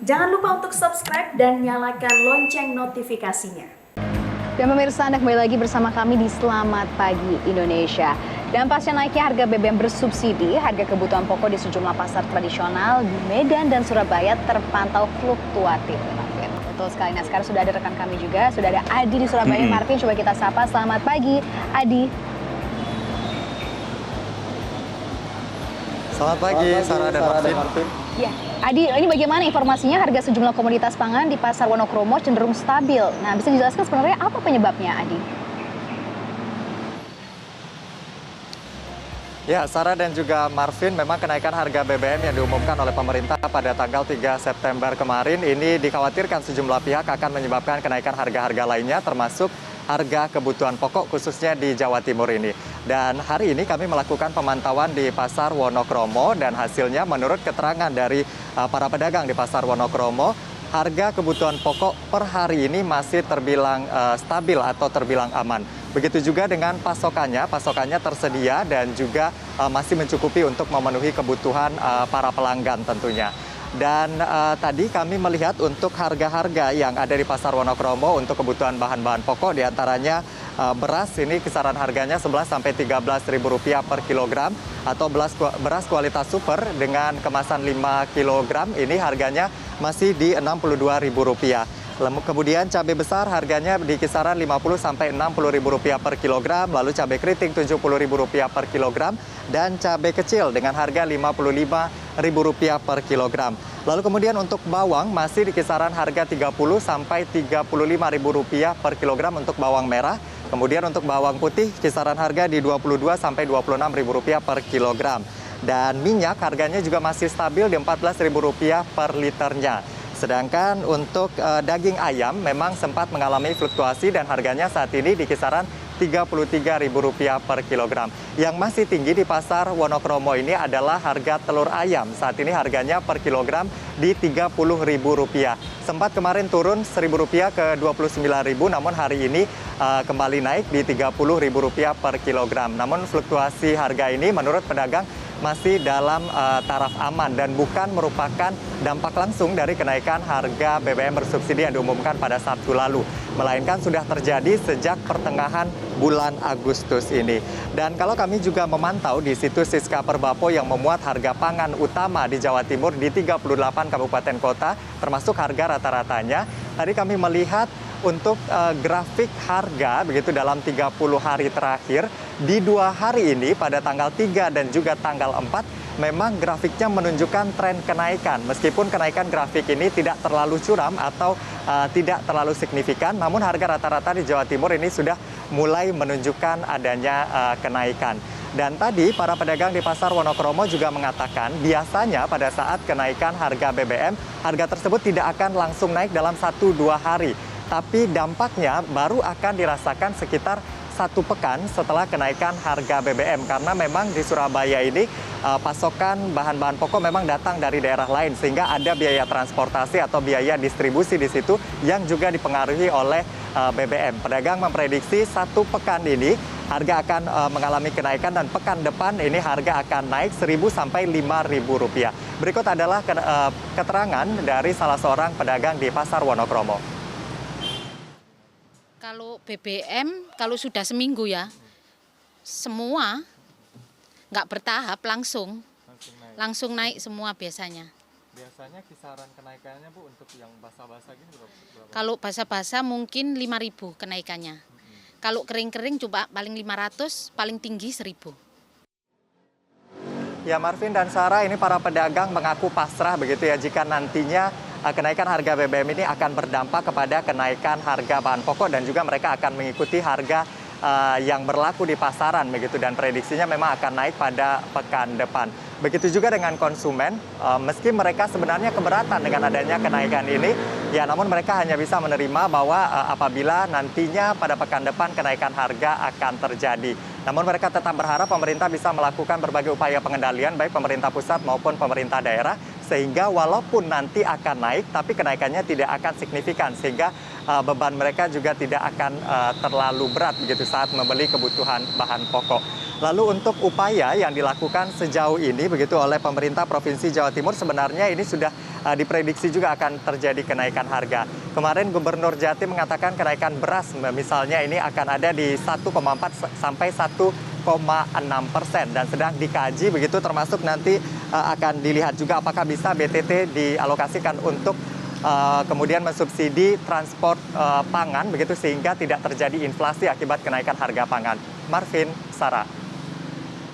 Jangan lupa untuk subscribe dan nyalakan lonceng notifikasinya. Dan pemirsa, Anda kembali lagi bersama kami di Selamat Pagi Indonesia. Dan pasca naiknya harga BBM bersubsidi, harga kebutuhan pokok di sejumlah pasar tradisional di Medan dan Surabaya terpantau fluktuatif. Betul sekali. Nah, sekarang sudah ada rekan kami juga, sudah ada Adi di Surabaya. Marvin, coba kita sapa. Selamat pagi, Adi. Selamat pagi, Sarah dan Marvin. Ya, Adi, ini bagaimana informasinya harga sejumlah komoditas pangan di Pasar Wonokromo cenderung stabil. Nah, bisa dijelaskan sebenarnya apa penyebabnya, Adi? Ya, Sarah dan juga Marvin, memang kenaikan harga BBM yang diumumkan oleh pemerintah pada tanggal 3 September kemarin ini dikhawatirkan sejumlah pihak akan menyebabkan kenaikan harga-harga lainnya termasuk harga kebutuhan pokok khususnya di Jawa Timur ini. Dan hari ini kami melakukan pemantauan di Pasar Wonokromo dan hasilnya menurut keterangan dari para pedagang di Pasar Wonokromo, harga kebutuhan pokok per hari ini masih terbilang stabil atau terbilang aman. Begitu juga dengan pasokannya tersedia dan juga masih mencukupi untuk memenuhi kebutuhan para pelanggan tentunya. Dan tadi kami melihat untuk harga-harga yang ada di Pasar Wonokromo untuk kebutuhan bahan-bahan pokok diantaranya beras ini kisaran harganya 11 sampai 13 ribu rupiah per kilogram atau beras kualitas super dengan kemasan 5 kilogram ini harganya masih di 62 ribu rupiah. Kemudian cabai besar harganya di kisaran 50 sampai 60 ribu rupiah per kilogram, lalu cabai keriting 70 ribu rupiah per kilogram, dan cabai kecil dengan harga 55 ribu rupiah per kilogram. Lalu kemudian untuk bawang masih di kisaran harga 30 sampai 35 ribu rupiah per kilogram untuk bawang merah. Kemudian untuk bawang putih kisaran harga di 22 sampai 26 ribu rupiah per kilogram. Dan minyak harganya juga masih stabil di 14 ribu rupiah per liternya. Sedangkan untuk daging ayam memang sempat mengalami fluktuasi dan harganya saat ini di kisaran Rp33.000 per kilogram. Yang masih tinggi di Pasar Wonokromo ini adalah harga telur ayam. Saat ini harganya per kilogram di Rp30.000. Sempat kemarin turun Rp1.000 ke Rp29.000, namun hari ini kembali naik di Rp30.000 per kilogram. Namun fluktuasi harga ini menurut pedagang masih dalam taraf aman dan bukan merupakan dampak langsung dari kenaikan harga BBM bersubsidi yang diumumkan pada Sabtu lalu, melainkan sudah terjadi sejak pertengahan bulan Agustus ini. Dan kalau kami juga memantau di situs Siska Perbapo yang memuat harga pangan utama di Jawa Timur di 38 kabupaten kota, termasuk harga rata-ratanya, tadi kami melihat untuk grafik harga begitu dalam 30 hari terakhir di 2 hari ini pada tanggal 3 dan juga tanggal 4 memang grafiknya menunjukkan tren kenaikan. Meskipun kenaikan grafik ini tidak terlalu curam atau tidak terlalu signifikan, namun harga rata-rata di Jawa Timur ini sudah mulai menunjukkan adanya kenaikan. Dan tadi para pedagang di Pasar Wonokromo juga mengatakan biasanya pada saat kenaikan harga BBM, harga tersebut tidak akan langsung naik dalam 1-2 hari. Tapi dampaknya baru akan dirasakan sekitar 1 pekan setelah kenaikan harga BBM. Karena memang di Surabaya ini pasokan bahan-bahan pokok memang datang dari daerah lain. Sehingga ada biaya transportasi atau biaya distribusi di situ yang juga dipengaruhi oleh BBM. Pedagang memprediksi 1 pekan ini harga akan mengalami kenaikan dan pekan depan ini harga akan naik Rp1.000 sampai Rp5.000. Berikut adalah keterangan dari salah seorang pedagang di Pasar Wonokromo. Kalau BBM, kalau sudah seminggu ya, semua nggak bertahap langsung naik semua biasanya. Biasanya kisaran kenaikannya Bu untuk yang basah-basah gini berapa? Kalau basah-basah mungkin 5.000 kenaikannya. Kalau kering-kering coba paling 500, paling tinggi 1.000. Ya Marvin dan Sarah, ini para pedagang mengaku pasrah begitu ya jika nantinya kenaikan harga BBM ini akan berdampak kepada kenaikan harga bahan pokok dan juga mereka akan mengikuti harga yang berlaku di pasaran begitu dan prediksinya memang akan naik pada pekan depan. Begitu juga dengan konsumen, meski mereka sebenarnya keberatan dengan adanya kenaikan ini, ya namun mereka hanya bisa menerima bahwa apabila nantinya pada pekan depan kenaikan harga akan terjadi. Namun mereka tetap berharap pemerintah bisa melakukan berbagai upaya pengendalian baik pemerintah pusat maupun pemerintah daerah sehingga walaupun nanti akan naik tapi kenaikannya tidak akan signifikan sehingga beban mereka juga tidak akan terlalu berat begitu saat membeli kebutuhan bahan pokok. Lalu untuk upaya yang dilakukan sejauh ini begitu oleh pemerintah Provinsi Jawa Timur sebenarnya ini sudah diprediksi juga akan terjadi kenaikan harga. Kemarin Gubernur Jatim mengatakan kenaikan beras misalnya ini akan ada di 1,4 sampai 1,6% dan sedang dikaji begitu, termasuk nanti akan dilihat juga apakah bisa BTT dialokasikan untuk kemudian mensubsidi transport pangan begitu sehingga tidak terjadi inflasi akibat kenaikan harga pangan. Marvin, Sarah.